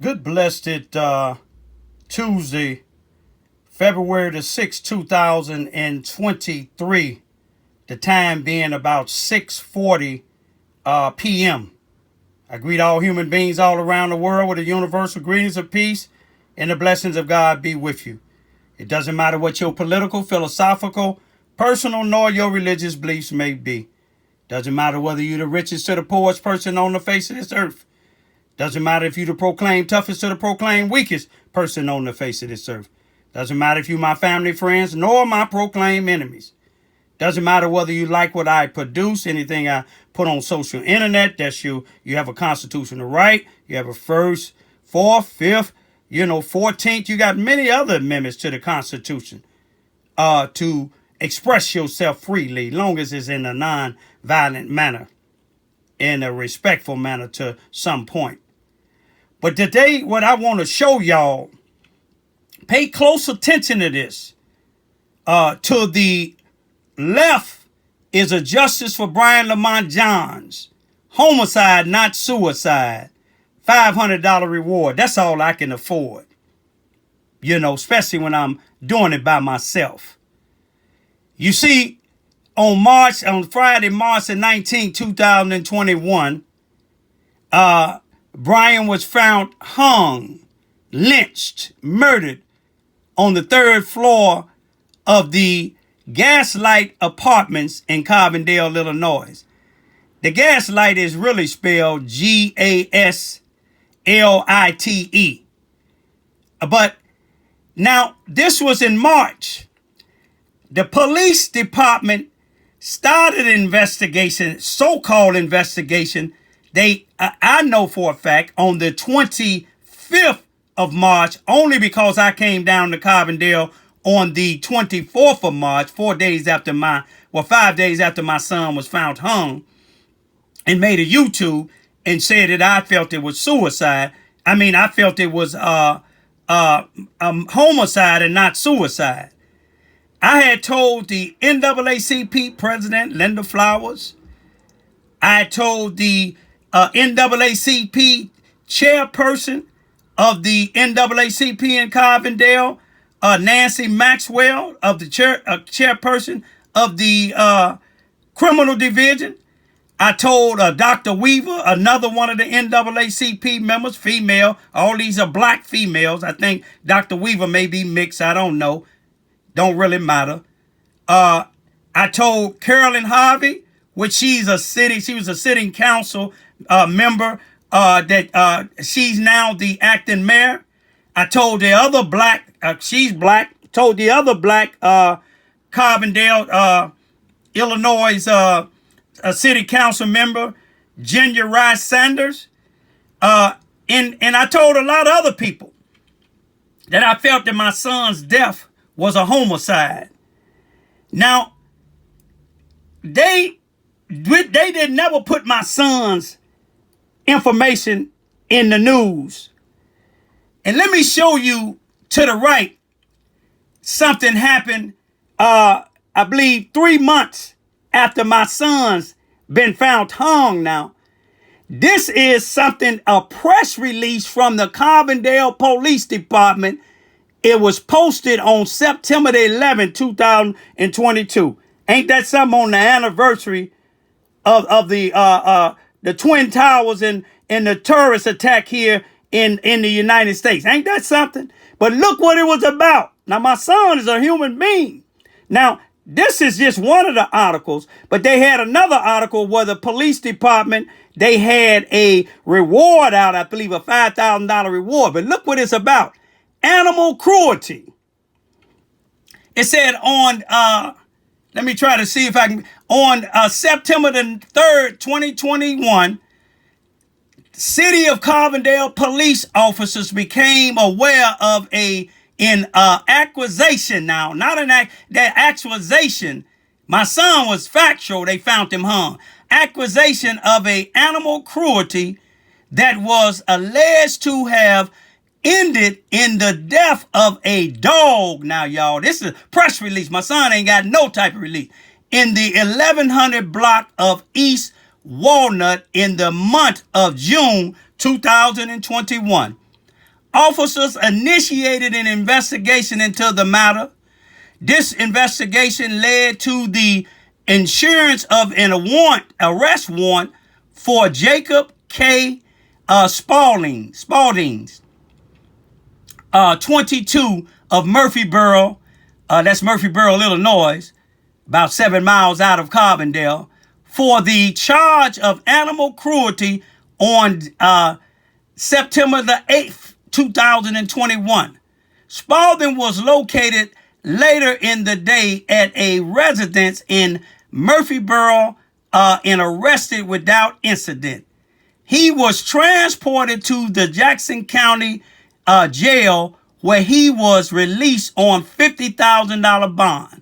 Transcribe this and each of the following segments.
Good blessed Tuesday, February the 6th, 2023. The time being about 6:40 p.m. I greet all human beings all around the world with the universal greetings of peace and the blessings of God be with you. It doesn't matter what your political, philosophical, personal, nor your religious beliefs may be. Doesn't matter whether you're the richest or the poorest person on the face of this earth. Doesn't matter if you the proclaimed toughest or the proclaimed weakest person on the face of this earth. Doesn't matter if you my family, friends, nor my proclaimed enemies. Doesn't matter whether you like what I produce, anything I put on social internet. That's you. You have a constitutional right. You have a first, fourth, fifth, 14th. You got many other amendments to the Constitution to express yourself freely, long as it's in a non-violent manner, in a respectful manner to some point. But today, what I want to show y'all, pay close attention to this. To the left is a justice for Brian Lamont Johns. Homicide, not suicide. $500 reward. That's all I can afford. Especially when I'm doing it by myself. You see, on Friday, March the 19th, 2021, Brian was found hung, lynched, murdered on the third floor of the Gaslight Apartments in Carbondale, Illinois. The Gaslight is really spelled Gaslite. But now, this was in March. The police department started an investigation, so-called investigation. I know for a fact, on the 25th of March, only because I came down to Carbondale on the 24th of March, 5 days after my son was found hung, and made a YouTube and said that I felt it was suicide. I felt it was homicide and not suicide. I had told the NAACP president, Linda Flowers. I had told the NAACP chairperson of the NAACP in Carbondale, Nancy Maxwell, of the chairperson of the criminal division. I told Dr. Weaver, another one of the NAACP members, female. All these are black females. I think Dr. Weaver may be mixed. I don't know. Don't really matter. I told Carolyn Harvey, which she was a sitting council member, that she's now the acting mayor. I told the other black, she's black, told the other black Carbondale, Illinois city council member, Ginger Rice Sanders. And I told a lot of other people that I felt that my son's death was a homicide. Now, they did never put my son's information in the news. And let me show you to the right, something happened, I believe 3 months after my son's been found hung now. This is something, a press release from the Carbondale Police Department. It was posted on September the 11th, 2022. Ain't that something, on the anniversary of the Twin Towers and the terrorist attack here in the United States? Ain't that something? But look what it was about. Now, my son is a human being. Now, this is just one of the articles, but they had another article where the police department, they had a reward out, I believe a $5,000 reward. But look what it's about. Animal cruelty. It said on, let me try to see if I can, on September the 3rd, 2021, City of Carbondale police officers became aware of accusation now, not that accusation. My son was factual. They found him hung. Accusation of a animal cruelty that was alleged to have ended in the death of a dog. Now, y'all, this is a press release. My son ain't got no type of release. In the 1100 block of East Walnut in the month of June 2021. Officers initiated an investigation into the matter. This investigation led to the issuance of an arrest warrant for Jacob K. Spaldings, 22 of Murphyboro, that's Murphyboro, Illinois, about 7 miles out of Carbondale, for the charge of animal cruelty on September the 8th, 2021. Spalding was located later in the day at a residence in Murphyboro and arrested without incident. He was transported to the Jackson County jail, where he was released on $50,000 bond.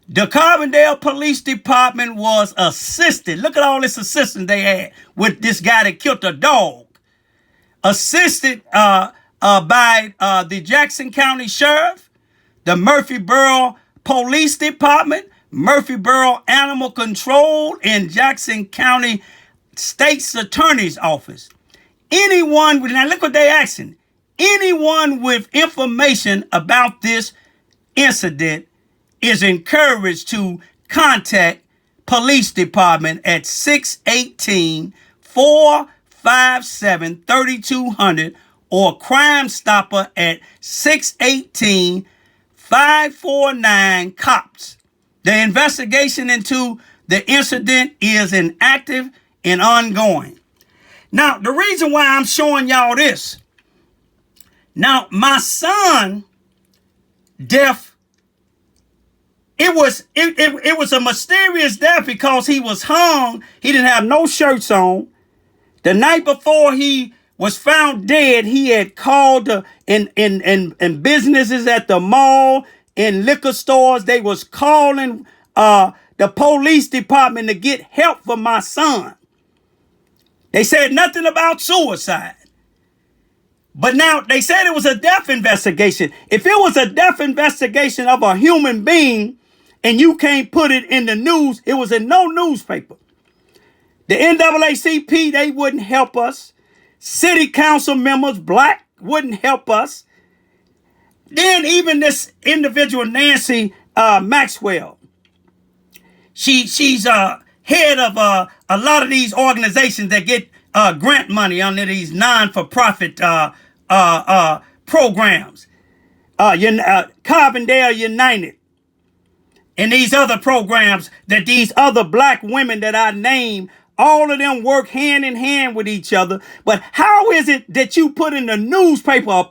The Carbondale Police Department was assisted. Look at all this assistance they had with this guy that killed a dog. Assisted by the Jackson County Sheriff, the Murphyboro Police Department, Murphyboro Animal Control, and Jackson County State's Attorney's Office. Now look what they asking. Anyone with information about this incident is encouraged to contact police department at 618-457-3200 or Crime Stopper at 618-549-COPS. The investigation into the incident is active and ongoing. Now, the reason why I'm showing y'all this, now, my son, death, it was a mysterious death because he was hung. He didn't have no shirts on. The night before he was found dead, he had called in businesses at the mall, in liquor stores. They was calling the police department to get help for my son. They said nothing about suicide. But now they said it was a death investigation. If it was a death investigation of a human being and you can't put it in the news, it was in no newspaper. The NAACP, they wouldn't help us. City council members, black, wouldn't help us. Then even this individual, Nancy Maxwell, she's head of a lot of these organizations that get grant money under these non-for-profit programs. Carbondale United and these other programs that these other black women that I named, all of them work hand in hand with each other. But how is it that you put in the newspaper a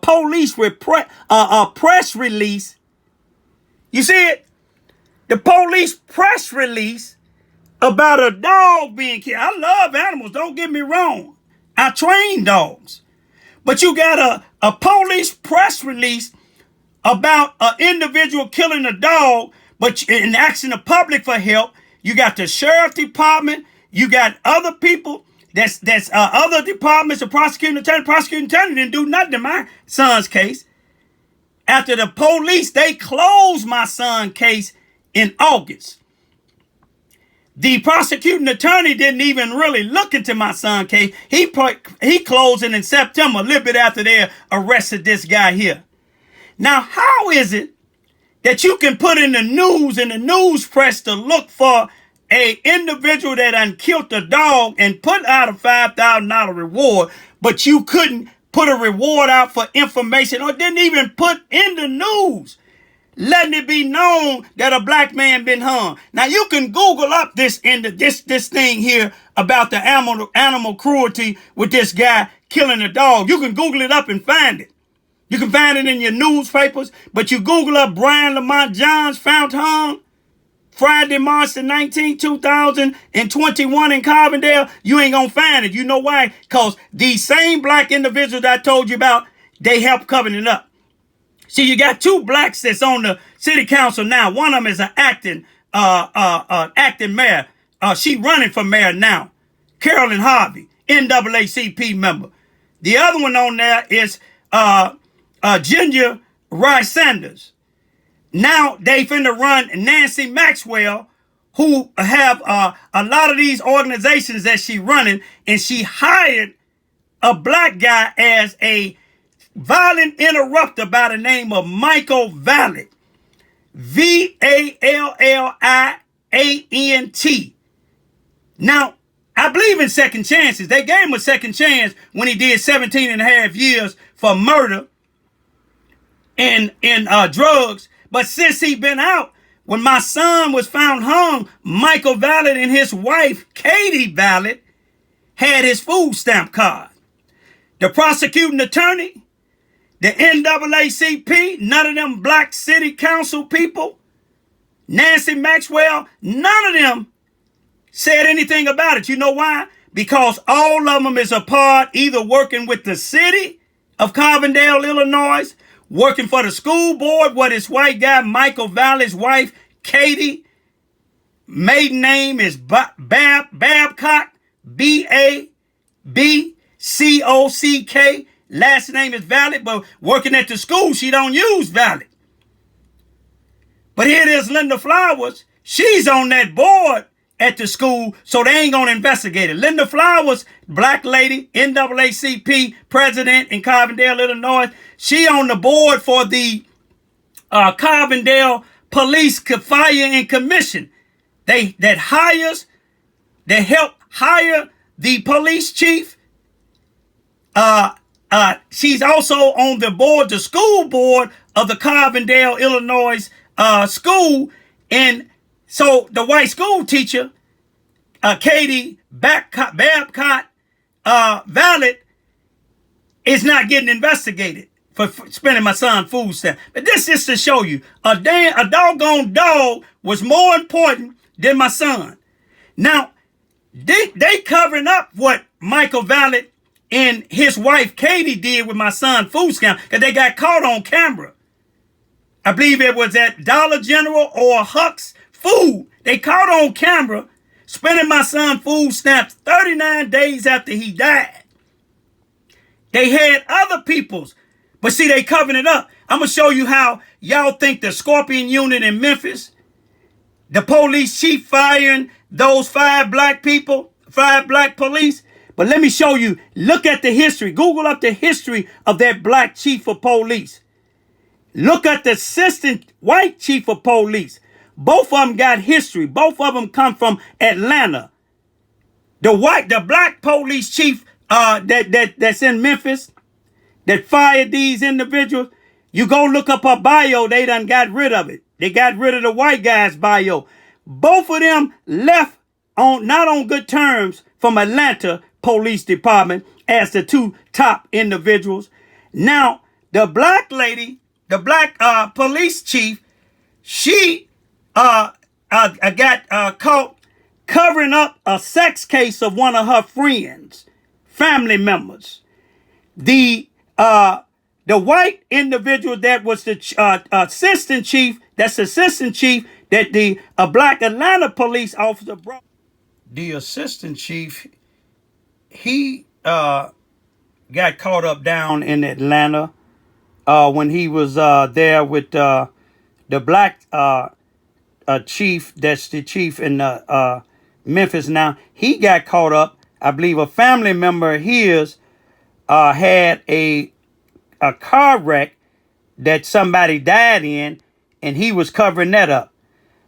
press release? You see it? The police press release about a dog being killed. I love animals, don't get me wrong. I train dogs. But you got a police press release about an individual killing a dog, but in asking the public for help. You got the sheriff department, you got other people, that's other departments, the prosecuting attorney didn't do nothing in my son's case. After the police, they closed my son's case in August. The prosecuting attorney didn't even really look into my son's case. He closed it in September, a little bit after they arrested this guy here. Now, how is it that you can put in the news, in the news press, to look for a individual that done killed a dog and put out a $5,000 reward, but you couldn't put a reward out for information, or didn't even put in the news letting it be known that a black man been hung? Now you can Google up this thing here about the animal cruelty with this guy killing a dog. You can Google it up and find it. You can find it in your newspapers, but you Google up Brian Lamont Johns found hung Friday, March the 19th, 2021 in Carbondale, you ain't gonna find it. You know why? Because these same black individuals I told you about, they helped covering it up. See, you got two blacks that's on the city council now. One of them is an acting mayor. She running for mayor now. Carolyn Harvey, NAACP member. The other one on there is Ginger Rice Sanders. Now they finna run Nancy Maxwell, who have a lot of these organizations that she running, and she hired a black guy as a violent interrupter by the name of Michael Vallant. Valliant. Now, I believe in second chances. They gave him a second chance when he did 17 and a half years for murder and drugs. But since he been out, when my son was found hung, Michael Vallant and his wife, Katie Vallant, had his food stamp card. The prosecuting attorney, the NAACP, none of them black city council people, Nancy Maxwell, none of them said anything about it. You know why? Because all of them is a part either working with the city of Carbondale, Illinois, working for the school board, where this white guy, Michael Vallant's wife, Katie, maiden name is Babcock, Babcock, last name is Vallant, but working at the school, she don't use Vallant. But here it is, Linda Flowers, she's on that board at the school, so they ain't gonna investigate it. Linda Flowers, black lady, NAACP president in Carbondale, Illinois, she on the board for the Carbondale Police Fire and Commission. They help hire the police chief. She's also on the board, the school board of the Carbondale, Illinois school. And so the white school teacher, Katie Babcock Vallant, is not getting investigated for spending my son's food stamp. But this is to show you, a doggone dog was more important than my son. Now, they covering up what Michael Vallant and his wife Katie did with my son's food stamp, because they got caught on camera. I believe it was at Dollar General or Huck's Food. They caught on camera spending my son's food stamps 39 days after he died. They had other people's, but see, they covering it up. I'm going to show you how y'all think the Scorpion unit in Memphis, the police chief firing those 5 black people, 5 black police. But let me show you, look at the history. Google up the history of that black chief of police. Look at the assistant white chief of police. Both of them got history. Both of them come from Atlanta. The black police chief that's in Memphis that fired these individuals, you go look up her bio, they done got rid of it. They got rid of the white guy's bio. Both of them left not on good terms from Atlanta Police Department as the 2 top individuals. Now, the black lady, the black police chief, she got caught covering up a sex case of one of her friends, family members. The white individual that was the assistant chief, that the black Atlanta police officer brought. The assistant chief, he got caught up down in Atlanta when he was there with the black chief, that's the chief in Memphis now. He got caught up. I believe a family member of his had a car wreck that somebody died in, and he was covering that up.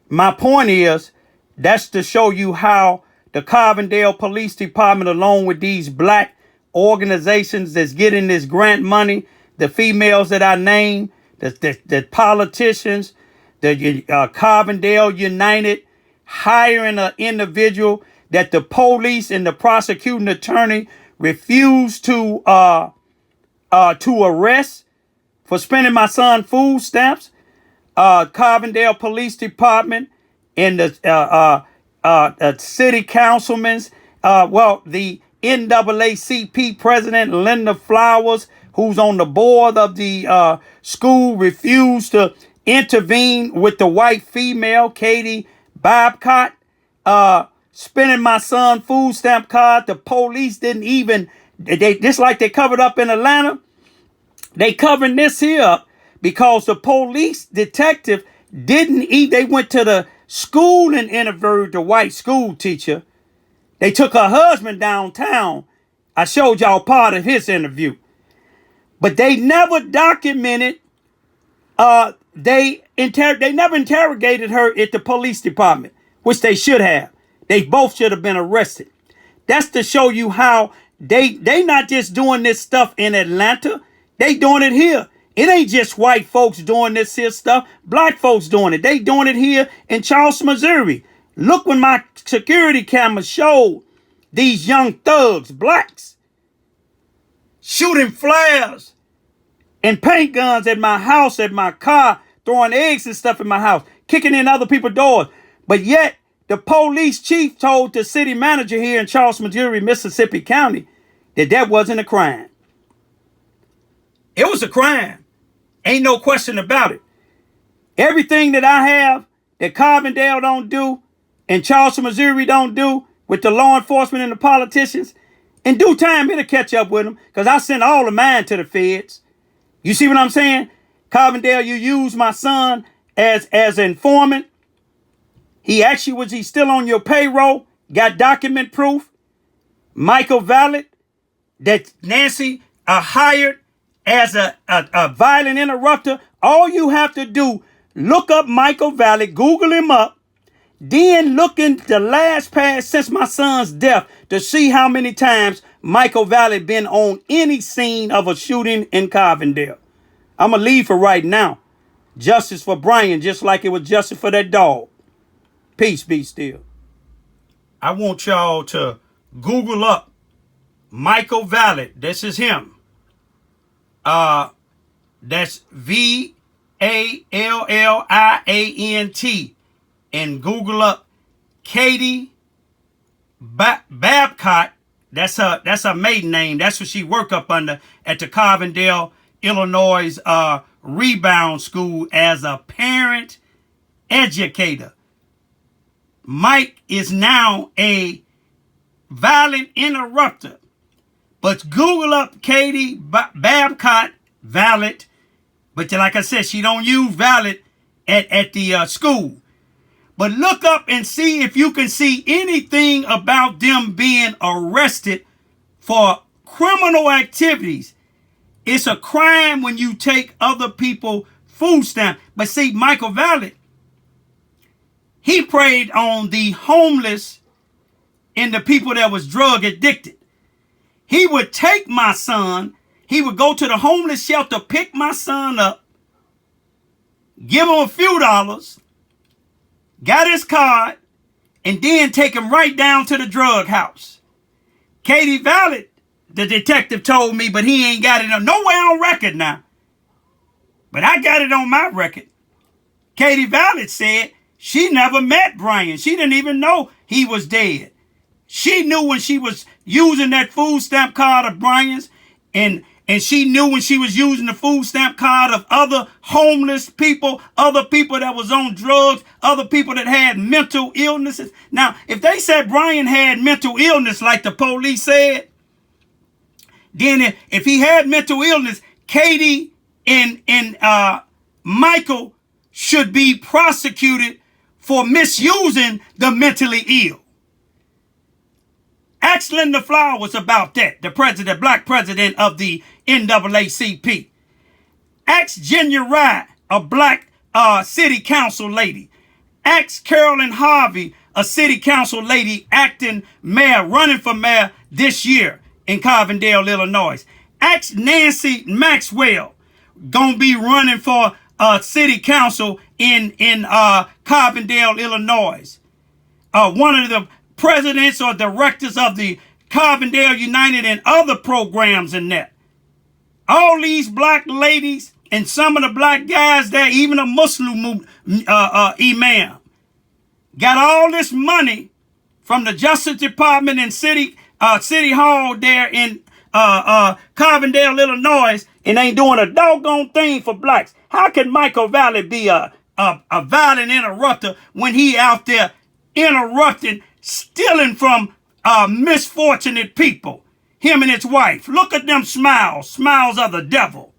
My point is, that's to show you how the Carbondale Police Department, along with these black organizations that's getting this grant money, the females that I named, the politicians, the Carbondale United, hiring an individual that the police and the prosecuting attorney refused to arrest for spending my son's food stamps. Carbondale Police Department and the city councilmen, the NAACP president, Linda Flowers, who's on the board of the school, refused to intervene with the white female, Katie Babcock, spending my son's food stamp card. The police didn't even, just like they covered up in Atlanta, they covered this here up because the police detective they went to the school and interviewed the white school teacher. They took her husband downtown. I showed y'all part of his interview. But they never documented, they never interrogated her at the police department, which they should have. They both should have been arrested. That's to show you how they not just doing this stuff in Atlanta. They doing it here. It ain't just white folks doing this here stuff. Black folks doing it. They doing it here in Charleston, Missouri. Look when my security camera showed these young thugs, blacks, shooting flares and paint guns at my house, at my car, throwing eggs and stuff in my house, kicking in other people's doors. But yet, the police chief told the city manager here in Charleston, Missouri, Mississippi County, that wasn't a crime. It was a crime. Ain't no question about it. Everything that I have that Carbondale don't do and Charleston, Missouri don't do with the law enforcement and the politicians, in due time, it'll catch up with them because I sent all of mine to the feds. You see what I'm saying? Carbondale, you used my son as an informant. He actually was he still on your payroll, got document proof. Michael Vallet, that Nancy hired as a violent interrupter. All you have to do, look up Michael Vallet, Google him up, then look in the last past since my son's death to see how many times Michael Vallet been on any scene of a shooting in Carbondale. I'm going to leave for right now. Justice for Brian, just like it was justice for that dog. Peace be still. I want y'all to Google up Michael Vallet. This is him. That's Valliant. And Google up Katie Babcock. That's her maiden name. That's what she worked up under at the Carbondale, Illinois rebound school as a parent educator. Mike is now a violent interrupter. But Google up Katie Babcock Vallet. But like I said, she don't use Vallet at the school. But look up and see if you can see anything about them being arrested for criminal activities. It's a crime when you take other people's food stamps. But see, Michael Vallet, he preyed on the homeless and the people that was drug addicted. He would take my son. He would go to the homeless shelter, pick my son up, give him a few dollars, got his card, and then take him right down to the drug house. Katie Vallet, the detective told me, but he ain't got it nowhere on record now. But I got it on my record. Katie Vallet said she never met Brian. She didn't even know he was dead. She knew when she was using that food stamp card of Brian's, and she knew when she was using the food stamp card of other homeless people, other people that was on drugs, other people that had mental illnesses. Now, if they said Brian had mental illness like the police said, then if he had mental illness, Katie and Michael should be prosecuted for misusing the mentally ill. Ask Linda Flowers about that, the president, black president of the NAACP. Ask Junior Rye, a black city council lady. Ask Carolyn Harvey, a city council lady acting mayor, running for mayor this year in Carbondale, Illinois. Ask Nancy Maxwell, gonna be running for city council in Carbondale, Illinois. One of the presidents or directors of the Carbondale United and other programs in that. All these black ladies and some of the black guys there, even a Muslim imam, got all this money from the Justice Department and City Hall there in Carbondale, Illinois, and ain't doing a doggone thing for blacks. How can Michael Vallet be a violent interrupter when he out there interrupting, stealing from misfortunate people? Him and his wife. Look at them smiles of the devil.